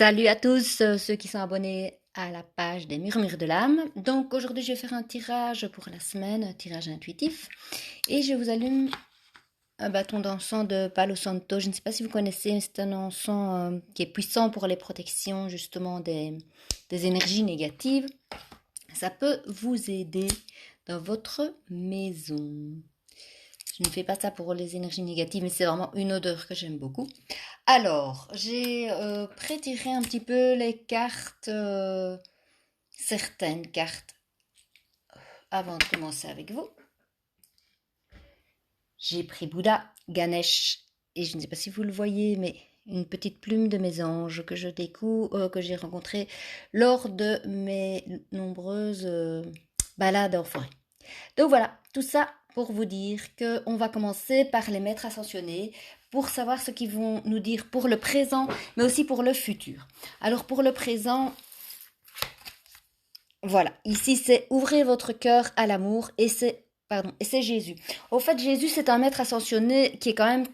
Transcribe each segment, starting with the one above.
Salut à tous ceux qui sont abonnés à la page des Murmures de l'âme. Donc aujourd'hui je vais faire un tirage pour la semaine, un tirage intuitif. Et je vous allume un bâton d'encens de Palo Santo. Je ne sais pas si vous connaissez, mais c'est un encens qui est puissant pour les protections justement des énergies négatives. Ça peut vous aider dans votre maison. Je ne fais pas ça pour les énergies négatives, mais c'est vraiment une odeur que j'aime beaucoup. Alors, j'ai pré-tiré un petit peu les cartes, certaines cartes, avant de commencer avec vous. J'ai pris Bouddha, Ganesh, et je ne sais pas si vous le voyez, mais une petite plume de mes anges que je découvre, que j'ai rencontrée lors de mes nombreuses balades en forêt. Donc voilà, tout ça pour vous dire qu'on va commencer par les maîtres ascensionnés pour savoir ce qu'ils vont nous dire pour le présent, mais aussi pour le futur. Alors pour le présent, voilà, ici c'est ouvrez votre cœur à l'amour et c'est Jésus. Au fait, Jésus c'est un maître ascensionné qui est quand même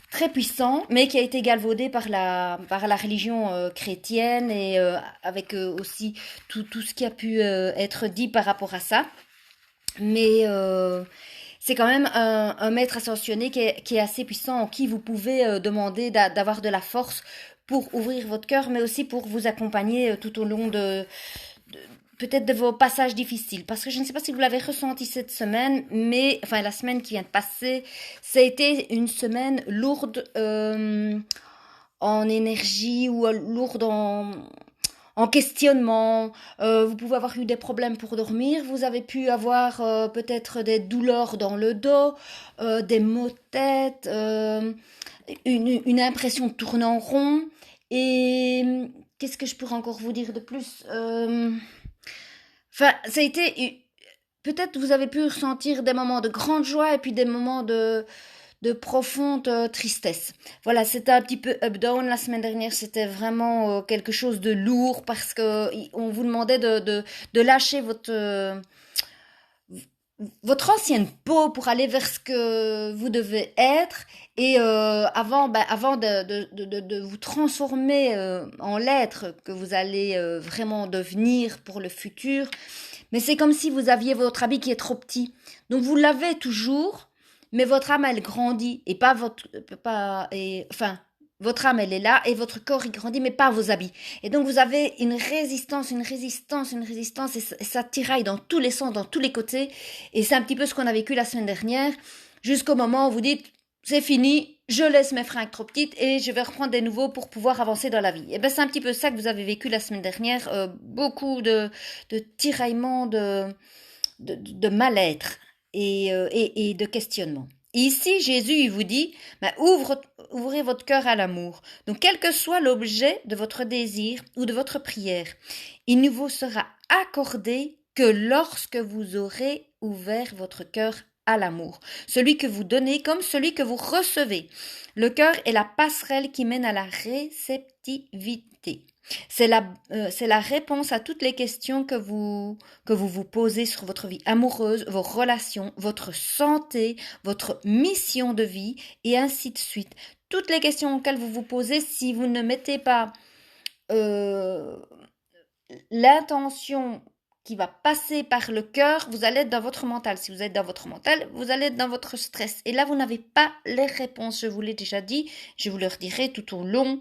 très puissant, mais qui a été galvaudé par la religion chrétienne et avec aussi tout ce qui a pu être dit par rapport à ça. Mais c'est quand même un maître ascensionné qui est assez puissant, en qui vous pouvez demander d'avoir de la force pour ouvrir votre cœur, mais aussi pour vous accompagner tout au long de- peut-être de vos passages difficiles. Parce que je ne sais pas si vous l'avez ressenti cette semaine, mais enfin la semaine qui vient de passer, ça a été une semaine lourde en énergie ou lourde en questionnement. Vous pouvez avoir eu des problèmes pour dormir, vous avez pu avoir peut-être des douleurs dans le dos, des maux de tête, une impression de tourner en rond. Et qu'est-ce que je pourrais encore vous dire de plus? Enfin, ça a été... Peut-être vous avez pu ressentir des moments de grande joie et puis des moments de profonde tristesse. Voilà, c'était un petit peu up-down la semaine dernière, c'était vraiment quelque chose de lourd parce que on vous demandait de lâcher votre ancienne peau pour aller vers ce que vous devez être et avant de vous transformer en l'être que vous allez vraiment devenir pour le futur. Mais c'est comme si vous aviez votre habit qui est trop petit. Donc vous l'avez toujours, mais votre âme elle grandit et pas votre âme elle est là et votre corps il grandit mais pas vos habits. Et donc vous avez une résistance et ça tiraille dans tous les sens, dans tous les côtés. Et c'est un petit peu ce qu'on a vécu la semaine dernière, jusqu'au moment où vous dites c'est fini, je laisse mes fringues trop petites et je vais reprendre des nouveaux pour pouvoir avancer dans la vie. Et ben c'est un petit peu ça que vous avez vécu la semaine dernière, beaucoup de tiraillements, de mal-être et de questionnement. Ici, Jésus, il vous dit, ben, ouvrez votre cœur à l'amour. Donc, quel que soit l'objet de votre désir ou de votre prière, il ne vous sera accordé que lorsque vous aurez ouvert votre cœur à l'amour. Celui que vous donnez comme celui que vous recevez. Le cœur est la passerelle qui mène à la réceptivité. C'est la réponse à toutes les questions que vous posez sur votre vie amoureuse, vos relations, votre santé, votre mission de vie et ainsi de suite. Toutes les questions auxquelles vous vous posez, si vous ne mettez pas euh, l'intention qui va passer par le cœur, vous allez être dans votre mental. Si vous êtes dans votre mental, vous allez être dans votre stress. Et là, vous n'avez pas les réponses. Je vous l'ai déjà dit, je vous le redirai tout au long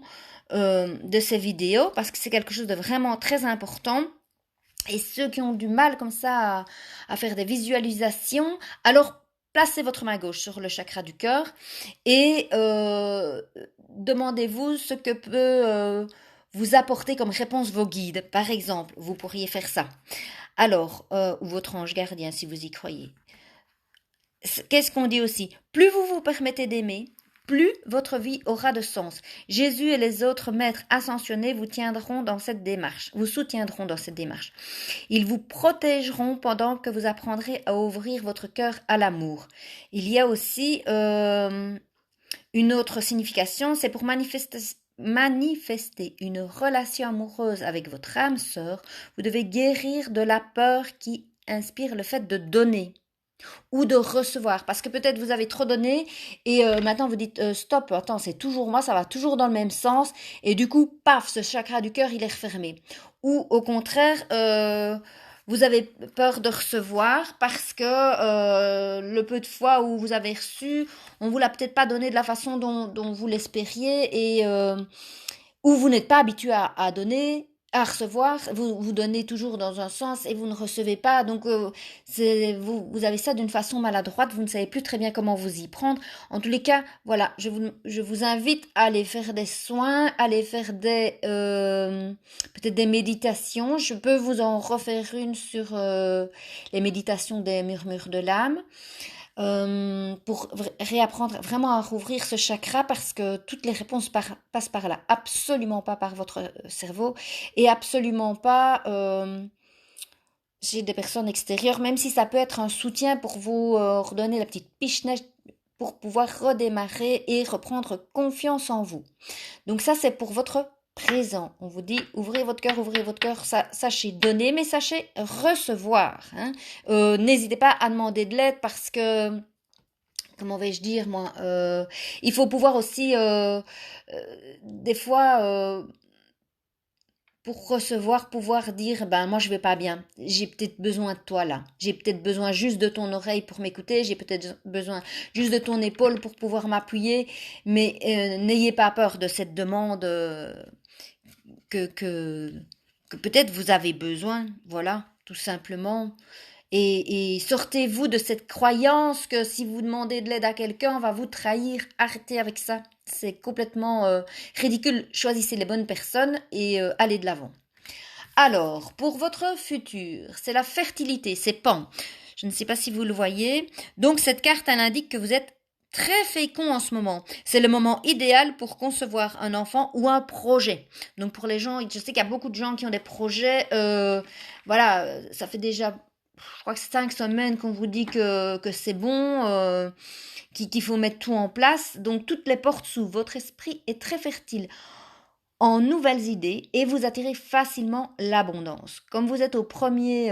de ces vidéos parce que c'est quelque chose de vraiment très important. Et ceux qui ont du mal comme ça à faire des visualisations, alors placez votre main gauche sur le chakra du cœur et demandez-vous ce que peut vous apporter comme réponse vos guides. Par exemple, vous pourriez faire ça. Alors, ou votre ange gardien si vous y croyez. Qu'est-ce qu'on dit aussi? Plus vous vous permettez d'aimer, plus votre vie aura de sens. Jésus et les autres maîtres ascensionnés vous tiendront dans cette démarche, vous soutiendront dans cette démarche. Ils vous protégeront pendant que vous apprendrez à ouvrir votre cœur à l'amour. Il y a aussi une autre signification, c'est pour manifester une relation amoureuse avec votre âme sœur, vous devez guérir de la peur qui inspire le fait de donner. ou de recevoir. Parce que peut-être vous avez trop donné et maintenant vous dites stop, attends, c'est toujours moi, ça va toujours dans le même sens. Et du coup, paf, ce chakra du cœur, il est refermé. Ou au contraire, vous avez peur de recevoir parce que le peu de fois où vous avez reçu, on vous l'a peut-être pas donné de la façon dont vous l'espériez et ou vous n'êtes pas habitué à donner, à recevoir, vous donnez toujours dans un sens et vous ne recevez pas, donc vous avez ça d'une façon maladroite, vous ne savez plus très bien comment vous y prendre. En tous les cas, voilà, je vous invite à aller faire des soins, à aller faire peut-être des méditations. Je peux vous en refaire une sur les méditations des murmures de l'âme pour réapprendre vraiment à rouvrir ce chakra parce que toutes les réponses passent par là, absolument pas par votre cerveau et absolument pas chez des personnes extérieures, même si ça peut être un soutien pour vous redonner la petite pichenette pour pouvoir redémarrer et reprendre confiance en vous. Donc ça, c'est pour votre présent. On vous dit, ouvrez votre cœur, sachez donner, mais sachez recevoir. Hein. N'hésitez pas à demander de l'aide parce que comment vais-je dire moi il faut pouvoir aussi des fois pour recevoir pouvoir dire ben moi je vais pas bien, j'ai peut-être besoin de toi là, j'ai peut-être besoin juste de ton oreille pour m'écouter, j'ai peut-être besoin juste de ton épaule pour pouvoir m'appuyer, mais n'ayez pas peur de cette demande que, que que peut-être vous avez besoin, voilà, tout simplement. Et sortez-vous de cette croyance que si vous demandez de l'aide à quelqu'un, on va vous trahir. Arrêtez avec ça. C'est complètement ridicule. Choisissez les bonnes personnes et allez de l'avant. Alors, pour votre futur, c'est la fertilité, c'est Pan. Je ne sais pas si vous le voyez. Donc, cette carte, elle indique que vous êtes très fécond en ce moment. C'est le moment idéal pour concevoir un enfant ou un projet. Donc, pour les gens, je sais qu'il y a beaucoup de gens qui ont des projets. Voilà, ça fait déjà je crois que c'est 5 semaines qu'on vous dit que c'est bon, qu'il faut mettre tout en place. Donc toutes les portes s'ouvrent. Votre esprit est très fertile en nouvelles idées et vous attirez facilement l'abondance. Comme vous êtes au premier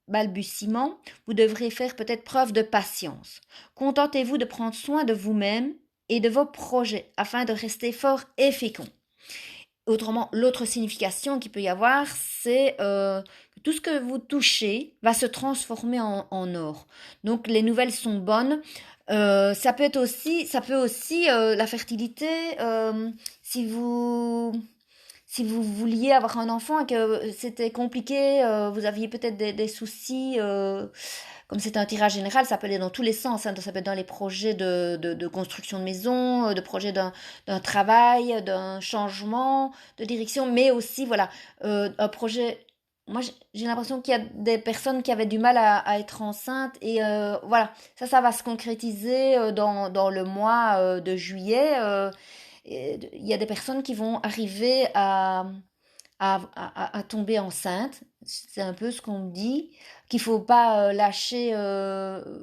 balbutiement, vous devrez faire peut-être preuve de patience. Contentez-vous de prendre soin de vous-même et de vos projets afin de rester fort et fécond. Autrement, l'autre signification qu'il peut y avoir, c'est que tout ce que vous touchez va se transformer en or. Donc les nouvelles sont bonnes. Ça peut aussi la fertilité. Si vous si vous vouliez avoir un enfant et que c'était compliqué, vous aviez peut-être des soucis. Comme c'est un tirage général, ça peut aller dans tous les sens. Hein. Ça peut être dans les projets de construction de maison, de projets d'un travail, d'un changement de direction, mais aussi, voilà, un projet. Moi, j'ai l'impression qu'il y a des personnes qui avaient du mal à être enceintes et voilà, ça va se concrétiser dans le mois de juillet. Il y a des personnes qui vont arriver à tomber enceinte. C'est un peu ce qu'on me dit, qu'il faut pas lâcher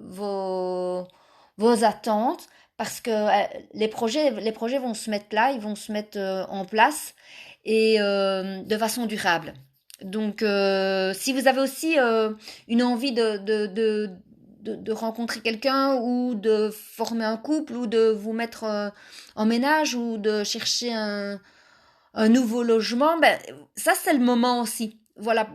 vos attentes parce que les projets vont se mettre là, ils vont se mettre en place et de façon durable. Donc, si vous avez aussi une envie de rencontrer quelqu'un ou de former un couple ou de vous mettre en ménage ou de chercher un nouveau logement, ben, ça c'est le moment aussi. Voilà,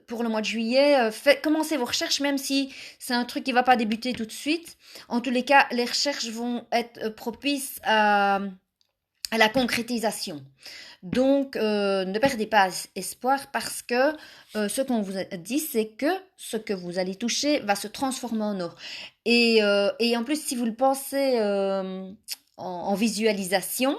pour le mois de juillet, commencez vos recherches, même si c'est un truc qui va pas débuter tout de suite. En tous les cas, les recherches vont être propices à la concrétisation. Donc, ne perdez pas espoir parce que ce qu'on vous a dit, c'est que ce que vous allez toucher va se transformer en or. Et en plus, si vous le pensez en visualisation,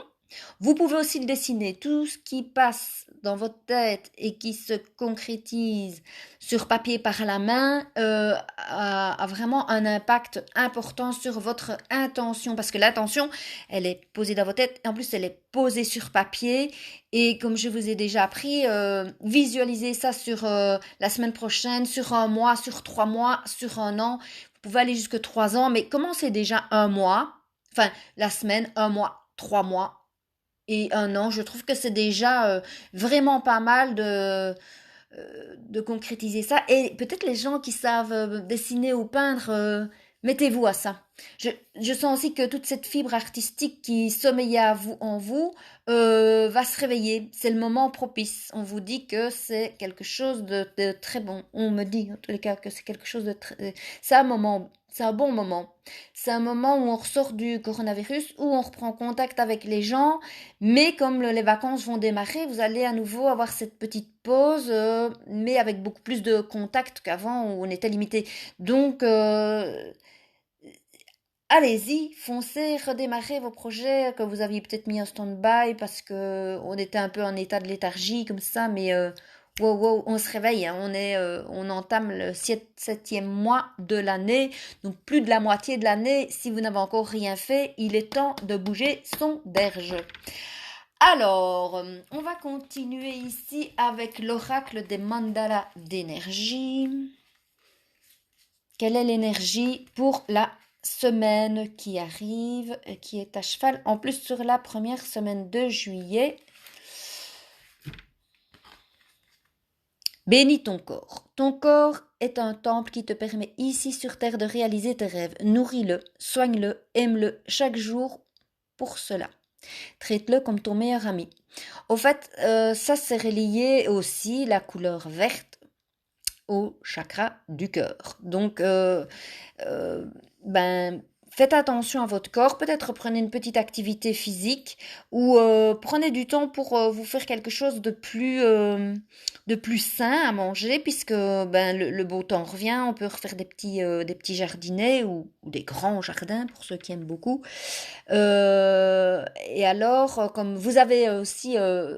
vous pouvez aussi le dessiner. Tout ce qui passe dans votre tête et qui se concrétise sur papier par la main a vraiment un impact important sur votre intention. Parce que l'intention, elle est posée dans votre tête et en plus, elle est posée sur papier. Et comme je vous ai déjà appris, visualisez ça sur la semaine prochaine, sur un mois, sur 3 mois, sur un an. Vous pouvez aller jusque 3 ans, mais commencez déjà un mois, enfin la semaine, un mois, 3 mois et un an. Je trouve que c'est déjà vraiment pas mal de concrétiser ça. Et peut-être les gens qui savent dessiner ou peindre, mettez-vous à ça. Je sens aussi que toute cette fibre artistique qui sommeillait en vous va se réveiller. C'est le moment propice. On vous dit que c'est quelque chose de très bon. On me dit en tous les cas que c'est quelque chose de très... C'est un moment, c'est un bon moment. C'est un moment où on ressort du coronavirus, où on reprend contact avec les gens, mais comme les vacances vont démarrer, vous allez à nouveau avoir cette petite pause, mais avec beaucoup plus de contact qu'avant où on était limité. Donc, allez-y, foncez, redémarrez vos projets que vous aviez peut-être mis en stand-by parce que on était un peu en état de léthargie comme ça, mais wow, wow, on se réveille, hein, on entame le septième mois de l'année, donc plus de la moitié de l'année. Si vous n'avez encore rien fait, il est temps de bouger son berge. Alors, on va continuer ici avec l'oracle des mandalas d'énergie. Quelle est l'énergie pour la semaine qui arrive, qui est à cheval, en plus sur la première semaine de juillet? Bénis ton corps. Ton corps est un temple qui te permet ici sur Terre de réaliser tes rêves. Nourris-le, soigne-le, aime-le chaque jour pour cela. Traite-le comme ton meilleur ami. Au fait, ça c'est relié aussi, la couleur verte, au chakra du cœur. Donc, ben, faites attention à votre corps. Peut-être prenez une petite activité physique ou prenez du temps pour vous faire quelque chose de plus sain à manger, puisque ben, le beau temps revient. On peut refaire des petits jardinets ou des grands jardins pour ceux qui aiment beaucoup. Et alors, comme vous avez aussi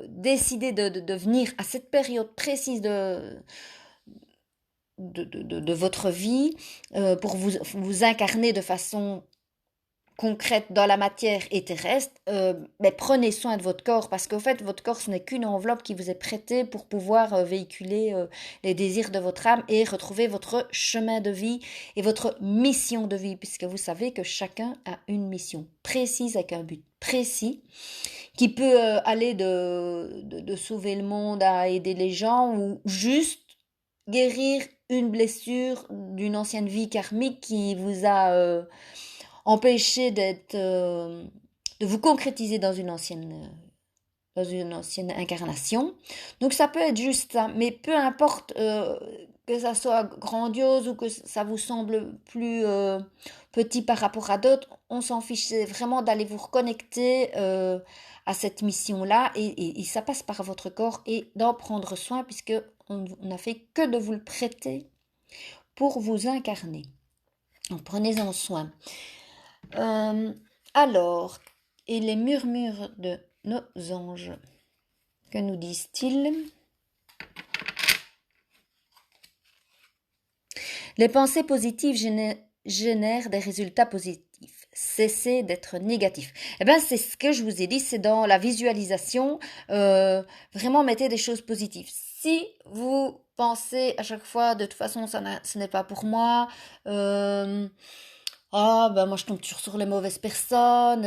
décidé de venir à cette période précise de votre vie pour vous incarner de façon concrète dans la matière et terrestre, mais prenez soin de votre corps parce qu'au fait, votre corps, ce n'est qu'une enveloppe qui vous est prêtée pour pouvoir véhiculer les désirs de votre âme et retrouver votre chemin de vie et votre mission de vie, puisque vous savez que chacun a une mission précise avec un but précis qui peut aller de sauver le monde à aider les gens ou juste guérir une blessure d'une ancienne vie karmique qui vous a empêché de vous concrétiser dans une ancienne incarnation. Donc ça peut être juste ça, mais peu importe que ça soit grandiose ou que ça vous semble plus petit par rapport à d'autres, on s'en fiche. C'est vraiment d'aller vous reconnecter à cette mission-là et ça passe par votre corps et d'en prendre soin puisque on n'a fait que de vous le prêter pour vous incarner. Donc prenez-en soin. Alors, et les murmures de nos anges, que nous disent-ils? Les pensées positives génèrent des résultats positifs. Cessez d'être négatif. Eh bien, c'est ce que je vous ai dit, c'est dans la visualisation. Vraiment, mettez des choses positives. Si vous pensez à chaque fois, de toute façon, ce n'est pas pour moi, ah, ben moi je tombe toujours sur les mauvaises personnes,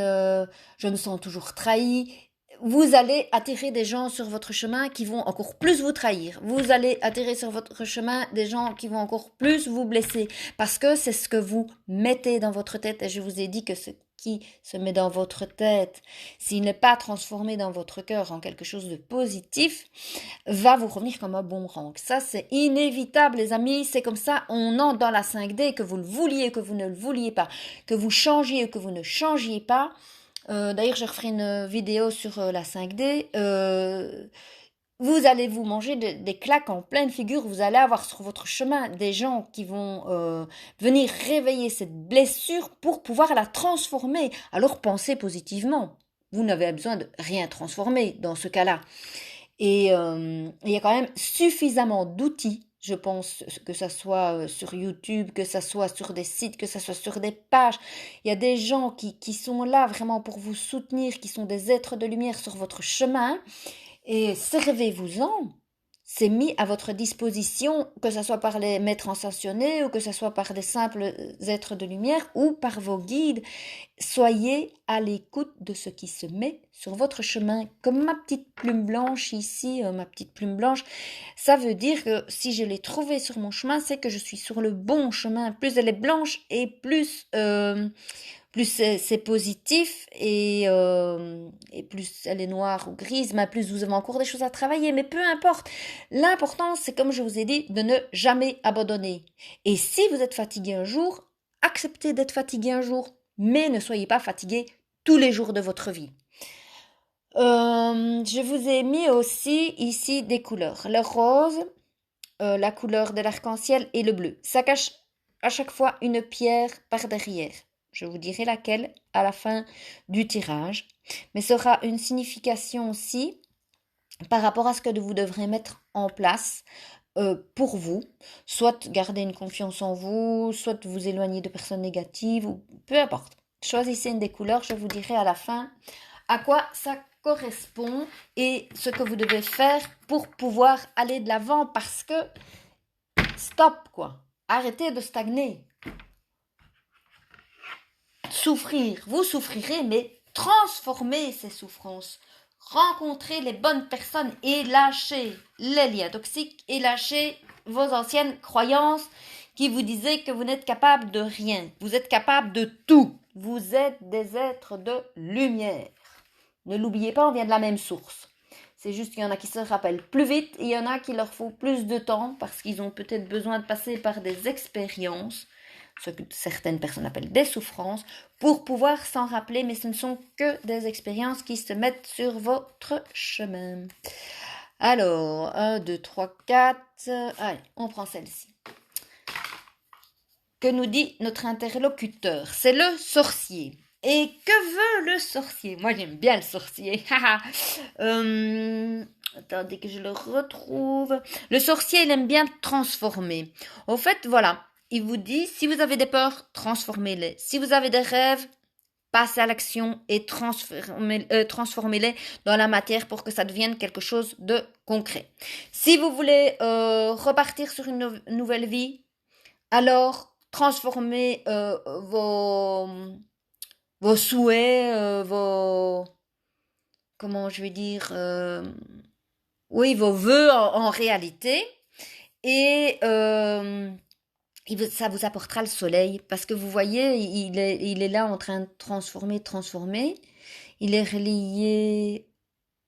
je me sens toujours trahi. Vous allez attirer des gens sur votre chemin qui vont encore plus vous trahir. Vous allez attirer sur votre chemin des gens qui vont encore plus vous blesser. Parce que c'est ce que vous mettez dans votre tête. Et je vous ai dit que ce qui se met dans votre tête, s'il n'est pas transformé dans votre cœur en quelque chose de positif, va vous revenir comme un boomerang. Ça, c'est inévitable, les amis. C'est comme ça, on entre dans la 5D, que vous le vouliez, que vous ne le vouliez pas, que vous changiez, que vous ne changiez pas. D'ailleurs, je referai une vidéo sur la 5D. Vous allez vous manger des claques en pleine figure. Vous allez avoir sur votre chemin des gens qui vont venir réveiller cette blessure pour pouvoir la transformer. Alors pensez positivement. Vous n'avez besoin de rien transformer dans ce cas-là. Et il y a quand même suffisamment d'outils, je pense, que ça soit sur YouTube, que ça soit sur des sites, que ça soit sur des pages. Il y a des gens qui sont là vraiment pour vous soutenir, qui sont des êtres de lumière sur votre chemin. Et servez-vous-en. c'est mis à votre disposition, que ce soit par les maîtres ascensionnés ou que ce soit par des simples êtres de lumière ou par vos guides. Soyez à l'écoute de ce qui se met sur votre chemin. Comme ma petite plume blanche ici, ma petite plume blanche, ça veut dire que si je l'ai trouvée sur mon chemin, c'est que je suis sur le bon chemin. Plus elle est blanche et plus c'est positif et plus elle est noire ou grise, mais plus vous avez encore des choses à travailler. Mais peu importe. L'important, c'est comme je vous ai dit, de ne jamais abandonner. Et si vous êtes fatigué un jour, acceptez d'être fatigué un jour, mais ne soyez pas fatigué tous les jours de votre vie. Je vous ai mis aussi ici des couleurs. Le rose, la couleur de l'arc-en-ciel et le bleu. Ça cache à chaque fois une pierre par derrière. Je vous dirai laquelle à la fin du tirage. Mais ça aura une signification aussi par rapport à ce que vous devrez mettre en place pour vous. Soit garder une confiance en vous, soit vous éloigner de personnes négatives, ou peu importe. Choisissez une des couleurs, je vous dirai à la fin à quoi ça correspond et ce que vous devez faire pour pouvoir aller de l'avant parce que stop quoi. Arrêtez de stagner. Souffrir, vous souffrirez, mais transformez ces souffrances. Rencontrez les bonnes personnes et lâchez les liens toxiques et lâchez vos anciennes croyances qui vous disaient que vous n'êtes capable de rien. Vous êtes capable de tout. Vous êtes des êtres de lumière. Ne l'oubliez pas, on vient de la même source. C'est juste qu'il y en a qui se rappellent plus vite et il y en a qui leur faut plus de temps parce qu'ils ont peut-être besoin de passer par des expériences, ce que certaines personnes appellent des souffrances, pour pouvoir s'en rappeler, mais ce ne sont que des expériences qui se mettent sur votre chemin. Alors, 1, 2, 3, 4, allez, on prend celle-ci. Que nous dit notre interlocuteur? C'est le sorcier. Et que veut le sorcier? Moi, j'aime bien le sorcier. Attendez que je le retrouve. Le sorcier, il aime bien transformer. Au fait, voilà. Il vous dit, si vous avez des peurs, transformez-les. Si vous avez des rêves, passez à l'action et transformez-les dans la matière pour que ça devienne quelque chose de concret. Si vous voulez repartir sur une nouvelle vie, alors transformez vos souhaits, comment je vais dire, oui, vos vœux en réalité. Et ça vous apportera le soleil parce que vous voyez, il est là en train de transformer. Il est relié,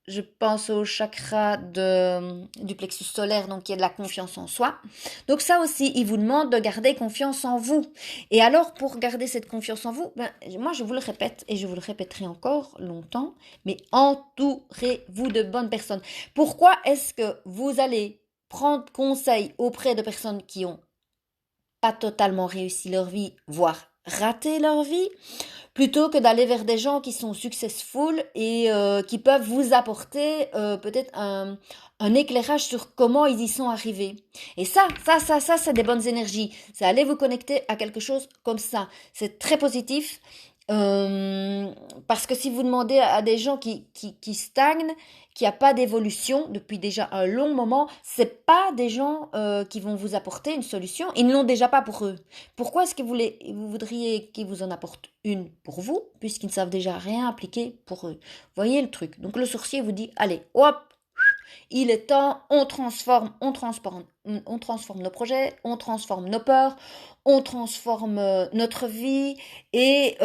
je pense, au chakra du plexus solaire, donc qui est de la confiance en soi. Donc ça aussi, il vous demande de garder confiance en vous. Et alors, pour garder cette confiance en vous, moi je vous le répète et je vous le répéterai encore longtemps, mais entourez-vous de bonnes personnes. Pourquoi est-ce que vous allez prendre conseil auprès de personnes qui ont pas totalement réussi leur vie, voire raté leur vie, plutôt que d'aller vers des gens qui sont successful et qui peuvent vous apporter peut-être un éclairage sur comment ils y sont arrivés. Et ça, c'est des bonnes énergies. C'est aller vous connecter à quelque chose comme ça. C'est très positif. Parce que si vous demandez à des gens qui stagnent, qui a pas d'évolution depuis déjà un long moment, c'est pas des gens qui vont vous apporter une solution. Ils ne l'ont déjà pas pour eux. Pourquoi est-ce que vous voudriez qu'ils vous en apportent une pour vous, puisqu'ils ne savent déjà rien appliquer pour eux? Voyez le truc. Donc le sorcier vous dit, allez, hop, il est temps, on transforme nos projets, on transforme nos peurs, on transforme notre vie et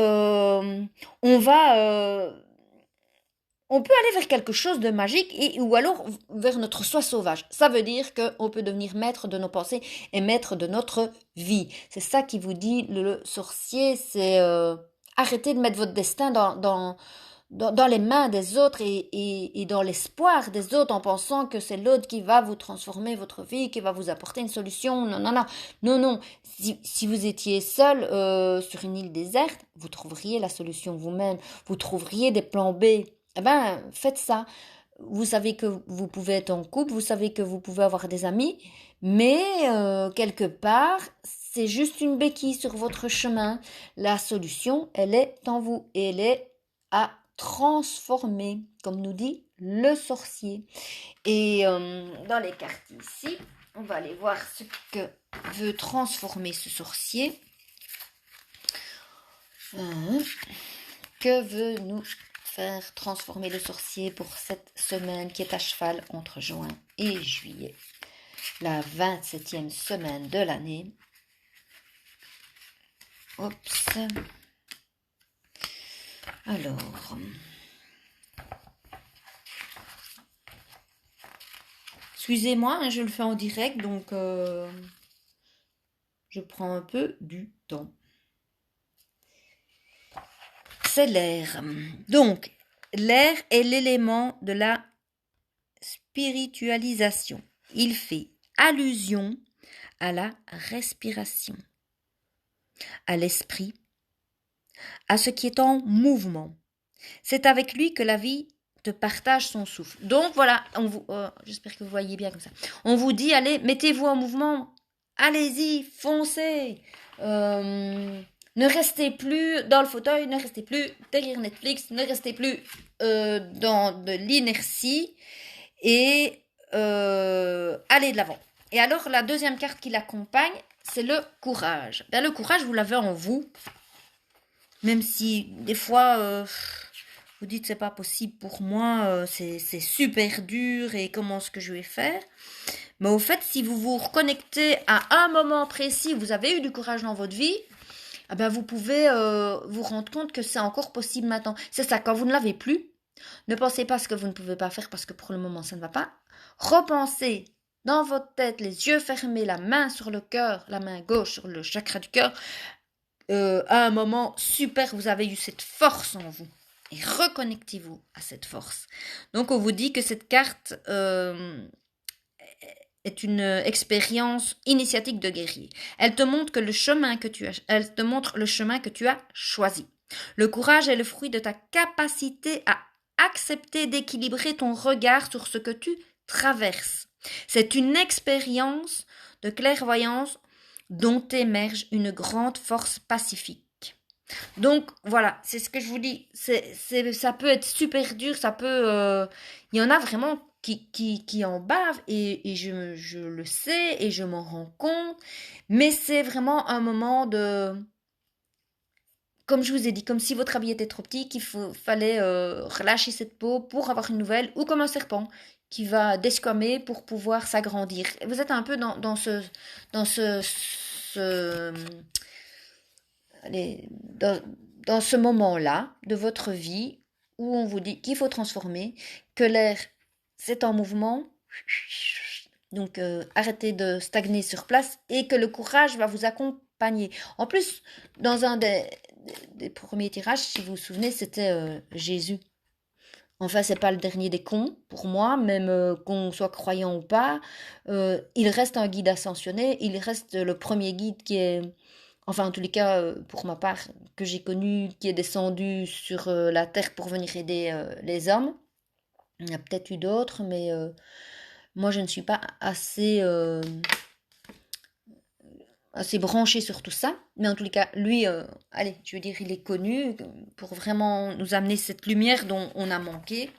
on peut aller vers quelque chose de magique ou alors vers notre soi sauvage. Ça veut dire qu'on peut devenir maître de nos pensées et maître de notre vie. C'est ça qui vous dit le sorcier, c'est arrêtez de mettre votre destin dans les mains des autres et dans l'espoir des autres en pensant que c'est l'autre qui va vous transformer votre vie, qui va vous apporter une solution. Non. Si vous étiez seul sur une île déserte, vous trouveriez la solution vous-même. Vous trouveriez des plans B. Eh ben, faites ça. Vous savez que vous pouvez être en couple, vous savez que vous pouvez avoir des amis, mais quelque part, c'est juste une béquille sur votre chemin. La solution, elle est en vous et elle est à transformer, comme nous dit le sorcier. Et dans les cartes ici, on va aller voir ce que veut transformer ce sorcier. Que veut nous faire transformer le sorcier pour cette semaine qui est à cheval entre juin et juillet, la 27e semaine de l'année. Oups. Alors, excusez-moi, hein, je le fais en direct, donc je prends un peu du temps. C'est l'air. Donc, l'air est l'élément de la spiritualisation. Il fait allusion à la respiration, à l'esprit, à ce qui est en mouvement. C'est avec lui que la vie te partage son souffle. Donc voilà, j'espère que vous voyez bien comme ça. On vous dit, allez, mettez-vous en mouvement, allez-y, foncez. Ne restez plus dans le fauteuil, ne restez plus derrière Netflix, ne restez plus dans de l'inertie et allez de l'avant. Et alors, la deuxième carte qui l'accompagne, c'est le courage. Ben, le courage, vous l'avez en vous, même si des fois, vous dites c'est pas possible pour moi, c'est super dur et comment est-ce que je vais faire? Mais au fait, si vous vous reconnectez à un moment précis, vous avez eu du courage dans votre vie, ah ben vous pouvez vous rendre compte que c'est encore possible maintenant. C'est ça, quand vous ne l'avez plus, ne pensez pas ce que vous ne pouvez pas faire parce que pour le moment ça ne va pas. Repensez dans votre tête, les yeux fermés, la main sur le cœur, la main gauche sur le chakra du cœur. À un moment super, vous avez eu cette force en vous. Et reconnectez-vous à cette force. Donc on vous dit que cette carte est une expérience initiatique de guerrier. Elle te montre le chemin que tu as choisi. Le courage est le fruit de ta capacité à accepter d'équilibrer ton regard sur ce que tu traverses. C'est une expérience de clairvoyance dont émerge une grande force pacifique. Donc voilà, c'est ce que je vous dis. Ça peut être super dur, ça peut. Il y en a vraiment qui en bavent et je le sais et je m'en rends compte. Mais c'est vraiment un moment de. Comme je vous ai dit, comme si votre habit était trop petit, fallait relâcher cette peau pour avoir une nouvelle, ou comme un serpent qui va desquamer pour pouvoir s'agrandir. Vous êtes un peu dans allez, dans ce moment-là de votre vie où on vous dit qu'il faut transformer, que l'air c'est en mouvement, donc arrêtez de stagner sur place et que le courage va vous accompagner. En plus, dans un des premiers tirages, si vous vous souvenez, c'était Jésus. Enfin, c'est pas le dernier des cons, pour moi, même qu'on soit croyant ou pas. Il reste un guide ascensionné, il reste le premier guide qui est, enfin en tous les cas, pour ma part, que j'ai connu, qui est descendu sur la terre pour venir aider les hommes. Il y en a peut-être eu d'autres, mais moi je ne suis pas assez branché sur tout ça. Mais en tous les cas, lui, allez, je veux dire, il est connu pour vraiment nous amener cette lumière dont on a manqué.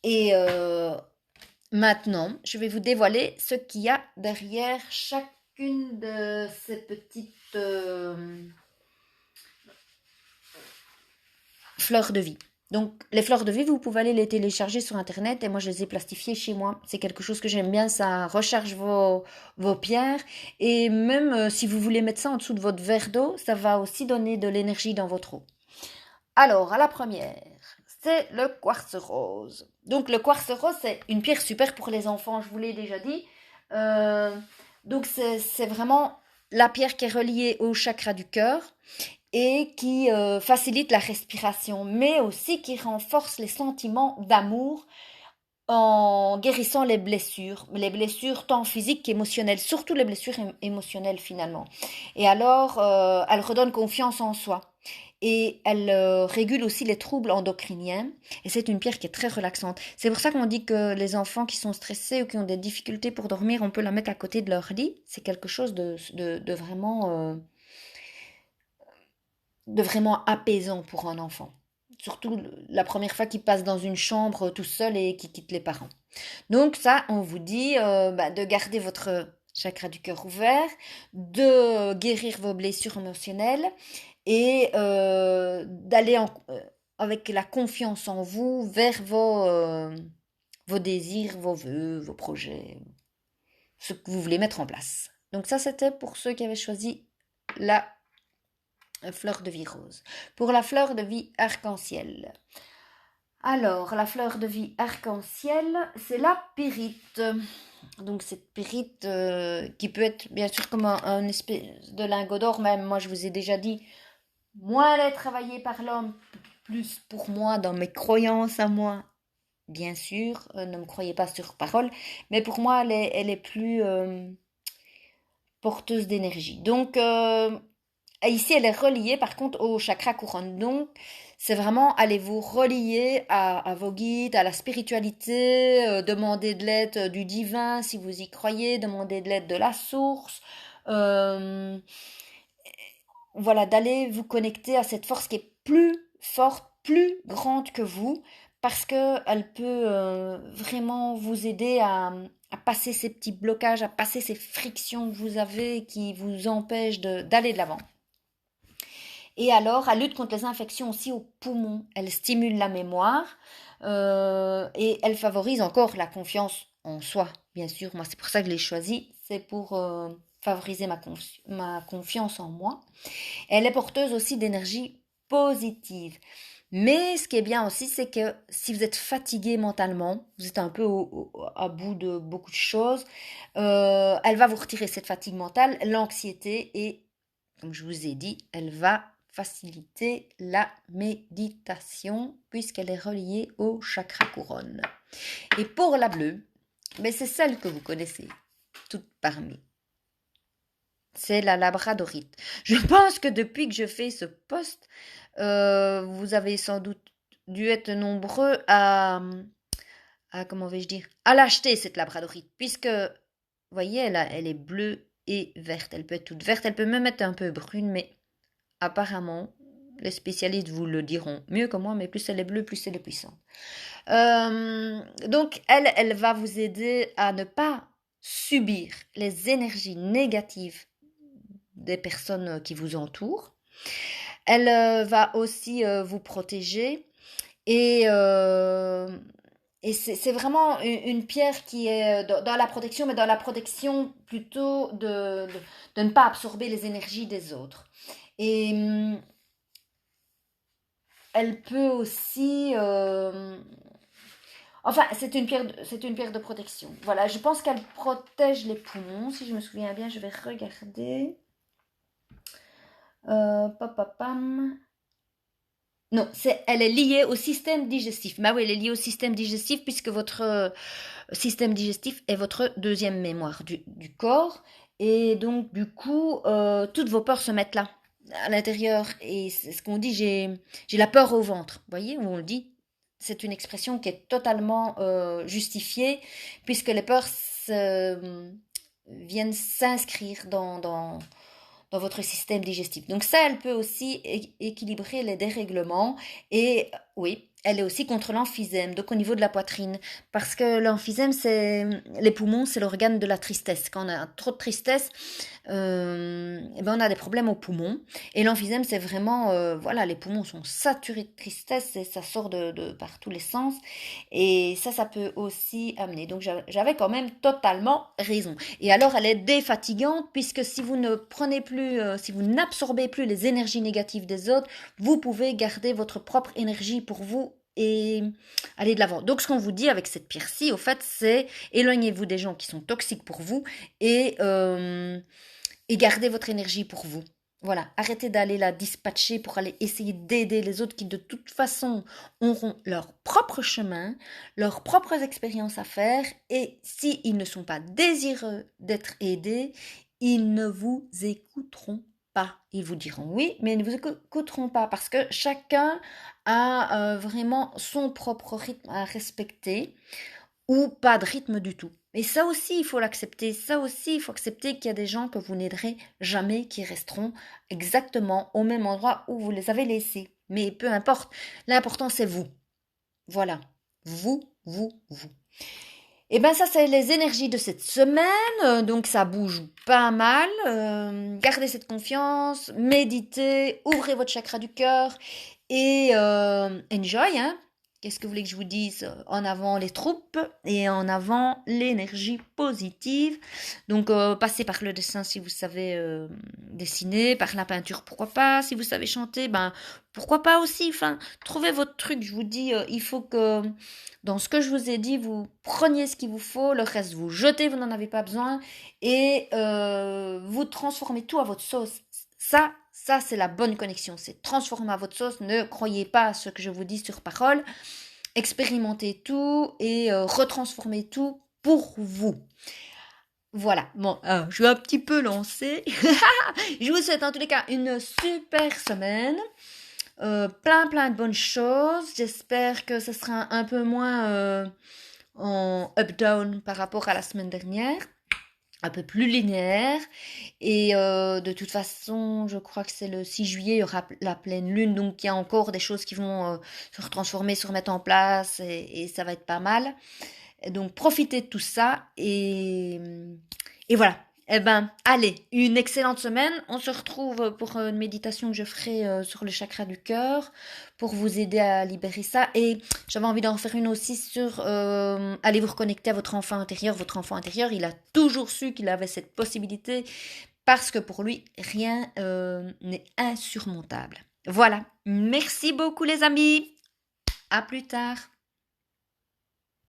Et maintenant, je vais vous dévoiler ce qu'il y a derrière chacune de ces petites fleurs de vie. Donc, les fleurs de vie, vous pouvez aller les télécharger sur Internet et moi, je les ai plastifiées chez moi. C'est quelque chose que j'aime bien, ça recharge vos pierres. Et même si vous voulez mettre ça en dessous de votre verre d'eau, ça va aussi donner de l'énergie dans votre eau. Alors, à la première, c'est le quartz rose. Donc, le quartz rose, c'est une pierre super pour les enfants, je vous l'ai déjà dit. Donc, c'est vraiment la pierre qui est reliée au chakra du cœur et qui facilite la respiration, mais aussi qui renforce les sentiments d'amour en guérissant les blessures tant physiques qu'émotionnelles, surtout les blessures émotionnelles finalement. Et alors, elle redonne confiance en soi. Et elle régule aussi les troubles endocriniens. Et c'est une pierre qui est très relaxante. C'est pour ça qu'on dit que les enfants qui sont stressés ou qui ont des difficultés pour dormir, on peut la mettre à côté de leur lit. C'est quelque chose de vraiment apaisant pour un enfant. surtout la première fois qu'il passe dans une chambre tout seul et qu'il quitte les parents. Donc ça, on vous dit de garder votre chakra du cœur ouvert, de guérir vos blessures émotionnelles et d'aller avec la confiance en vous vers vos désirs, vos vœux, vos projets, ce que vous voulez mettre en place. Donc ça, c'était pour ceux qui avaient choisi la fleur de vie rose. Pour la fleur de vie arc-en-ciel. Alors, la fleur de vie arc-en-ciel, c'est la pyrite. Donc, cette pyrite qui peut être bien sûr comme un espèce de lingot d'or, même moi je vous ai déjà dit, moins elle est travaillée par l'homme, plus pour moi, dans mes croyances à moi, bien sûr, ne me croyez pas sur parole, mais pour moi elle est plus porteuse d'énergie. Donc, ici elle est reliée par contre au chakra couronne. Donc, c'est vraiment allez vous relier à vos guides, à la spiritualité, demander de l'aide du divin si vous y croyez, demander de l'aide de la source. Euh, voilà, d'aller vous connecter à cette force qui est plus forte, plus grande que vous, parce qu'elle peut vraiment vous aider à passer ces petits blocages, à passer ces frictions que vous avez qui vous empêchent d'aller de l'avant. Et alors, elle lutte contre les infections aussi aux poumons. Elle stimule la mémoire et elle favorise encore la confiance en soi. Bien sûr, moi c'est pour ça que je l'ai choisie. C'est pour favoriser ma confiance en moi. Elle est porteuse aussi d'énergie positive. Mais ce qui est bien aussi, c'est que si vous êtes fatigué mentalement, vous êtes un peu à bout de beaucoup de choses, elle va vous retirer cette fatigue mentale, l'anxiété et, comme je vous ai dit, elle va faciliter la méditation puisqu'elle est reliée au chakra couronne. Et pour la bleue, mais c'est celle que vous connaissez, toute parmi. C'est la labradorite. Je pense que depuis que je fais ce post, vous avez sans doute dû être nombreux comment vais-je dire, à l'acheter cette labradorite, puisque, vous voyez, elle est bleue et verte. Elle peut être toute verte, elle peut même être un peu brune, mais apparemment, les spécialistes vous le diront mieux que moi, mais plus elle est bleue, plus elle est puissante. Donc, elle va vous aider à ne pas subir les énergies négatives des personnes qui vous entourent. Elle va aussi vous protéger et c'est vraiment une pierre qui est dans la protection, mais dans la protection plutôt de ne pas absorber les énergies des autres. Et elle peut aussi... enfin, c'est une pierre de protection. Voilà, je pense qu'elle protège les poumons. Si je me souviens bien, je vais regarder. Papapam. Non, elle est liée au système digestif. Bah oui, elle est liée au système digestif puisque votre système digestif est votre deuxième mémoire du corps. Et donc, du coup, toutes vos peurs se mettent là, à l'intérieur. Et c'est ce qu'on dit, j'ai la peur au ventre. Vous voyez, où on le dit. C'est une expression qui est totalement justifiée puisque les peurs viennent s'inscrire dans votre système digestif. Donc ça, elle peut aussi équilibrer les dérèglements et oui, elle est aussi contre l'emphysème, donc au niveau de la poitrine, parce que l'emphysème, c'est les poumons, c'est l'organe de la tristesse. Quand on a trop de tristesse, et ben on a des problèmes aux poumons. Et l'emphysème, c'est vraiment, voilà, les poumons sont saturés de tristesse et ça sort par tous les sens. Et ça peut aussi amener. Donc j'avais quand même totalement raison. Et alors, elle est défatigante puisque si vous ne prenez plus, si vous n'absorbez plus les énergies négatives des autres, vous pouvez garder votre propre énergie pour vous et aller de l'avant. Donc, ce qu'on vous dit avec cette pierre-ci, au fait, c'est éloignez-vous des gens qui sont toxiques pour vous et gardez votre énergie pour vous. Voilà, arrêtez d'aller la dispatcher pour aller essayer d'aider les autres qui de toute façon auront leur propre chemin, leurs propres expériences à faire et s'ils ne sont pas désireux d'être aidés, ils ne vous écouteront pas. Ils vous diront oui, mais ils ne vous écouteront pas parce que chacun a vraiment son propre rythme à respecter ou pas de rythme du tout. Et ça aussi, il faut l'accepter. Ça aussi, il faut accepter qu'il y a des gens que vous n'aiderez jamais, qui resteront exactement au même endroit où vous les avez laissés. Mais peu importe. L'important, c'est vous. Voilà. Vous. Et ben ça, c'est les énergies de cette semaine. Donc ça bouge pas mal. Gardez cette confiance, méditez, ouvrez votre chakra du cœur et enjoy. Hein. Qu'est-ce que vous voulez que je vous dise? En avant les troupes et en avant l'énergie positive. Donc passez par le dessin si vous savez dessiner, par la peinture pourquoi pas. Si vous savez chanter, ben pourquoi pas aussi. Enfin, trouvez votre truc. Je vous dis, il faut que dans ce que je vous ai dit, vous preniez ce qu'il vous faut, le reste vous jetez, vous n'en avez pas besoin et vous transformez tout à votre sauce. Ça c'est la bonne connexion, c'est transformer à votre sauce. Ne croyez pas à ce que je vous dis sur parole. Expérimentez tout et retransformez tout pour vous. Voilà, bon, je suis un petit peu lancée. Je vous souhaite en tous les cas une super semaine. Plein de bonnes choses. J'espère que ce sera un peu moins en up-down par rapport à la semaine dernière. Un peu plus linéaire. Et de toute façon, je crois que c'est le 6 juillet, il y aura la pleine lune. Donc il y a encore des choses qui vont se retransformer, se remettre en place. Et ça va être pas mal. Donc profitez de tout ça. Et voilà. Eh ben, allez, une excellente semaine. On se retrouve pour une méditation que je ferai sur le chakra du cœur pour vous aider à libérer ça. Et j'avais envie d'en faire une aussi sur allez vous reconnecter à votre enfant intérieur. Votre enfant intérieur, il a toujours su qu'il avait cette possibilité parce que pour lui, rien n'est insurmontable. Voilà. Merci beaucoup les amis. À plus tard.